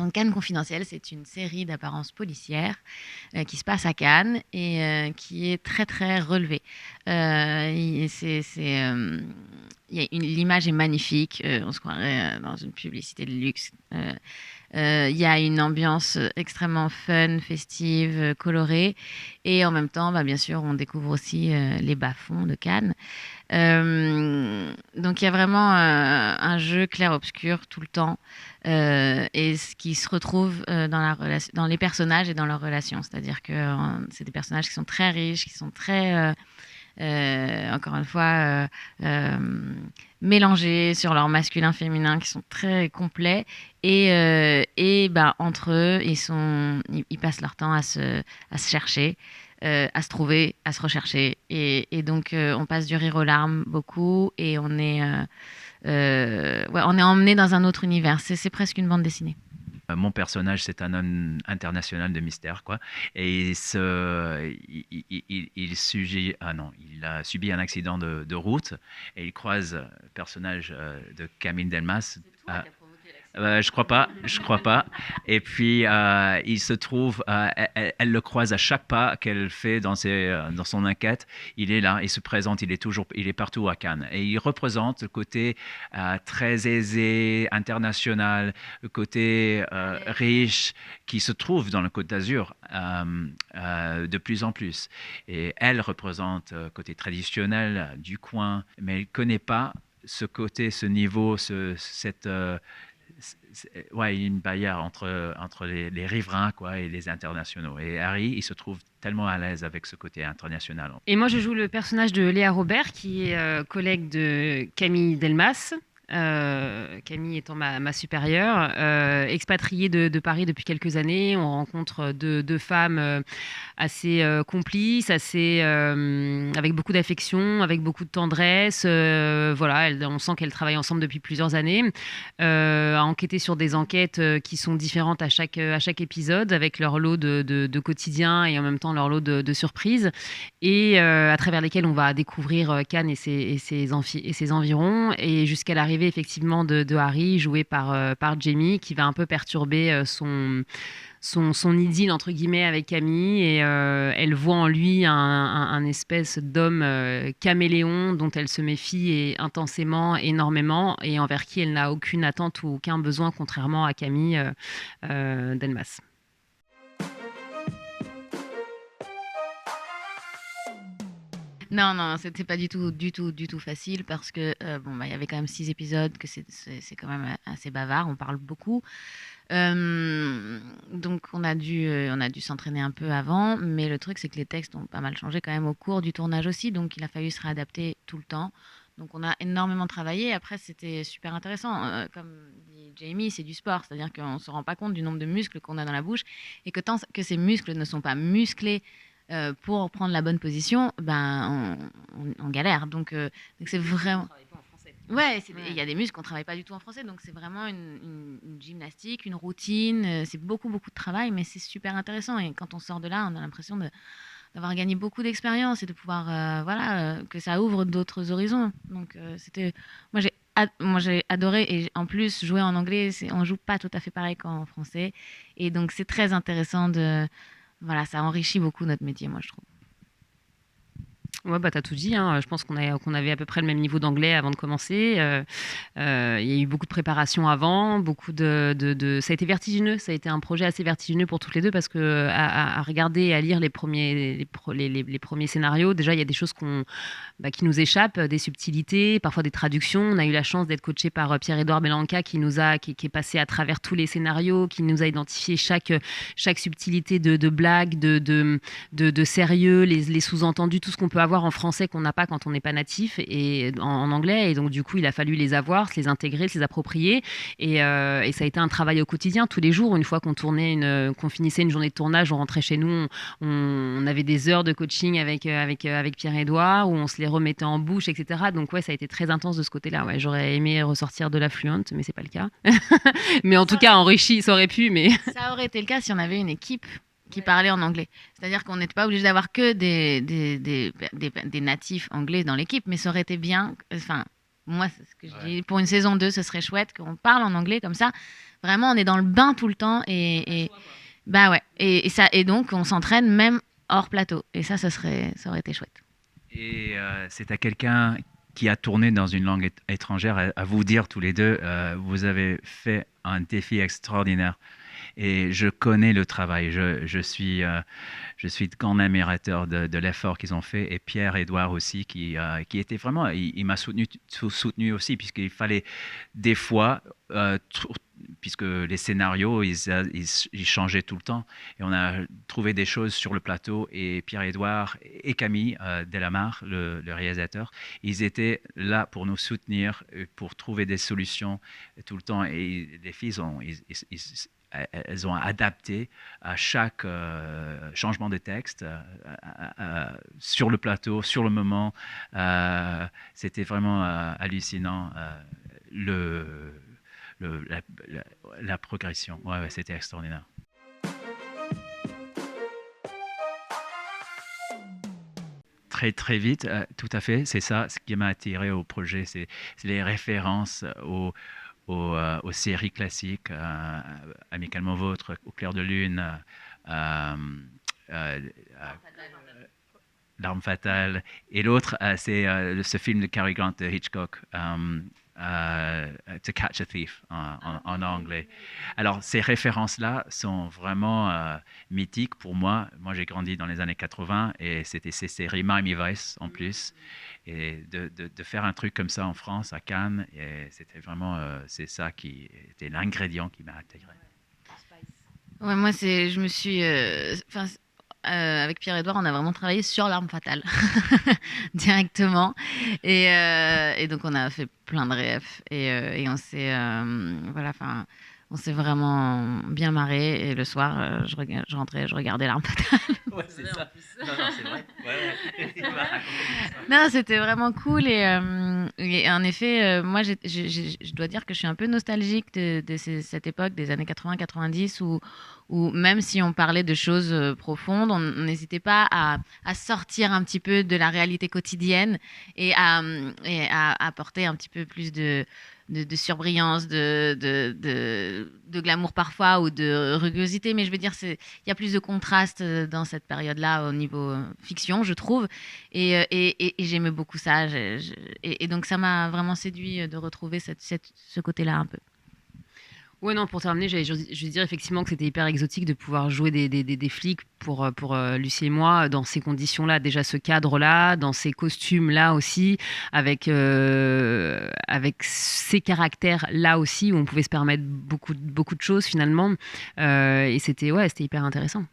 Donc Cannes Confidentiel, c'est une série d'apparence policière qui se passe à Cannes et qui est très très relevée. L'image est magnifique, on se croirait dans une publicité de luxe. Il y a une ambiance extrêmement fun, festive, colorée. Et en même temps, bien sûr, on découvre aussi les bas-fonds de Cannes. Donc il y a vraiment un jeu clair-obscur tout le temps. Et ce qui se retrouve dans les personnages et dans leurs relations. C'est-à-dire que c'est des personnages qui sont très riches, qui sont très... encore une fois, mélangés sur leur masculin-féminin, qui sont très complets. Entre eux, ils passent leur temps à se chercher, à se trouver, à se rechercher. Et donc, on passe du rire aux larmes beaucoup et on est emmené dans un autre univers. C'est presque une bande dessinée. Mon personnage, c'est un homme international de mystère, quoi. Et il a subi un accident de route et il croise le personnage de Camille Delmas. Je crois pas, je crois pas. Et puis il se trouve, elle le croise à chaque pas qu'elle fait dans son enquête. Il est là, il se présente, il est partout à Cannes. Et il représente le côté très aisé, international, le côté riche qui se trouve dans le Côte d'Azur de plus en plus. Et elle représente le côté traditionnel du coin, mais elle ne connaît pas ce côté, ce niveau, une barrière entre les riverains, quoi, et les internationaux. Et Harry, il se trouve tellement à l'aise avec ce côté international. Et moi, je joue le personnage de Léa Robert, qui est collègue de Camille Delmas. Camille étant ma supérieure, expatriée de Paris depuis quelques années. On rencontre deux femmes assez complices, avec beaucoup d'affection, avec beaucoup de tendresse. On sent qu'elles travaillent ensemble depuis plusieurs années, à enquêter sur des enquêtes qui sont différentes à chaque épisode, avec leur lot de quotidien et en même temps leur lot de surprises, et à travers lesquelles on va découvrir Cannes et ses environs, et jusqu'à l'arrivée effectivement de Harry, joué par Jamie, qui va un peu perturber son idylle entre guillemets avec Camille, et elle voit en lui un espèce d'homme caméléon dont elle se méfie et intensément, énormément, et envers qui elle n'a aucune attente ou aucun besoin, contrairement à Camille Delmas. Non, c'était pas du tout facile parce que il y avait quand même 6 épisodes, que c'est quand même assez bavard, on parle beaucoup. Donc on a dû s'entraîner un peu avant, mais le truc c'est que les textes ont pas mal changé quand même au cours du tournage aussi, donc il a fallu se réadapter tout le temps. Donc on a énormément travaillé. Après c'était super intéressant. Comme dit Jamie, c'est du sport, c'est-à-dire qu'on se rend pas compte du nombre de muscles qu'on a dans la bouche et que tant que ces muscles ne sont pas musclés pour prendre la bonne position, on galère. Donc c'est vraiment... Ouais, il y a des muscles qu'on ne travaille pas du tout en français, donc c'est vraiment une gymnastique, une routine. C'est beaucoup, beaucoup de travail, mais c'est super intéressant. Et quand on sort de là, on a l'impression d'avoir gagné beaucoup d'expérience et de pouvoir, que ça ouvre d'autres horizons. Donc moi j'ai adoré, et en plus jouer en anglais, on joue pas tout à fait pareil qu'en français, et donc c'est très intéressant ça enrichit beaucoup notre métier, moi je trouve. Ouais, t'as tout dit, hein. Je pense qu'on avait à peu près le même niveau d'anglais avant de commencer. Il y a eu beaucoup de préparation avant, ça a été vertigineux. Ça a été un projet assez vertigineux pour toutes les deux, parce que à regarder et à lire les premiers scénarios, déjà il y a des choses qui nous échappent, des subtilités, parfois des traductions. On a eu la chance d'être coaché par Pierre-Édouard Belanca, qui est passé à travers tous les scénarios, qui nous a identifié chaque subtilité de blague, de sérieux, les sous-entendus, tout ce qu'on peut avoir en français qu'on n'a pas quand on n'est pas natif, et en anglais. Et donc du coup il a fallu les avoir, se les intégrer, se les approprier, et ça a été un travail au quotidien, tous les jours. Une fois qu'on finissait une journée de tournage, on rentrait chez nous, on avait des heures de coaching avec Pierre-Édouard, où on se les remettait en bouche, etc. Donc ouais, ça a été très intense de ce côté-là. Ouais, j'aurais aimé ressortir de la fluente, mais c'est pas le cas. Mais en tout cas enrichi, ça aurait pu. Mais ça aurait été le cas si on avait une équipe qui parlait en anglais. C'est-à-dire qu'on n'était pas obligé d'avoir que des natifs anglais dans l'équipe, mais ça aurait été bien. Enfin, Moi, c'est ce que je dis. Pour une saison 2, ce serait chouette qu'on parle en anglais comme ça. Vraiment, on est dans le bain tout le temps bah ouais. Et donc, on s'entraîne même hors plateau. Et ça aurait été chouette. Et c'est à quelqu'un qui a tourné dans une langue étrangère à vous dire tous les deux, vous avez fait un défi extraordinaire. Et je connais le travail. Je suis de grand admirateur de l'effort qu'ils ont fait. Et Pierre-Édouard aussi, qui était vraiment... Il m'a soutenu aussi, puisqu'il fallait des fois... puisque les scénarios, ils changeaient tout le temps. Et on a trouvé des choses sur le plateau. Et Pierre-Édouard et Camille Delamare, le réalisateur, ils étaient là pour nous soutenir, pour trouver des solutions tout le temps. Et les filles, elles ont adapté à chaque changement de texte sur le plateau, sur le moment. C'était vraiment hallucinant la progression. Ouais, c'était extraordinaire. Très, très vite, tout à fait. C'est ça ce qui m'a attiré au projet. C'est les références aux séries classiques, Amicalement Vôtre, Au clair de lune, L'arme fatale. Et l'autre, c'est ce film de Cary Grant de Hitchcock, To Catch a Thief en anglais. Alors, ces références-là sont vraiment mythiques pour moi. Moi, j'ai grandi dans les années 80 et c'était ces séries Miami Vice en plus. Et de faire un truc comme ça en France, à Cannes, et c'était vraiment, c'est ça qui était l'ingrédient qui m'a intégré. Ouais, moi, je me suis... avec Pierre-Édouard, on a vraiment travaillé sur L'arme fatale directement. Et donc, on a fait plein de réfs. Et on s'est... voilà, enfin... On s'est vraiment bien marré et le soir, je rentrais, je regardais L'arme fatale. Ouais, c'est ça. Non, c'est vrai. Ouais. Non, c'était vraiment cool et en effet, moi, je dois dire que je suis un peu nostalgique de cette époque des années 80-90 où même si on parlait de choses profondes, on n'hésitait pas à sortir un petit peu de la réalité quotidienne et à apporter un petit peu plus de surbrillance, de glamour parfois ou de rugosité. Mais je veux dire, il y a plus de contraste dans cette période-là au niveau fiction, je trouve. Et j'aimais beaucoup ça. Et donc, ça m'a vraiment séduit de retrouver ce côté-là un peu. Ouais, non, pour terminer, je veux dire effectivement que c'était hyper exotique de pouvoir jouer des flics pour Lucie et moi dans ces conditions-là, déjà ce cadre-là, dans ces costumes-là aussi, avec ces caractères-là aussi, où on pouvait se permettre beaucoup de choses finalement. Et c'était hyper intéressant.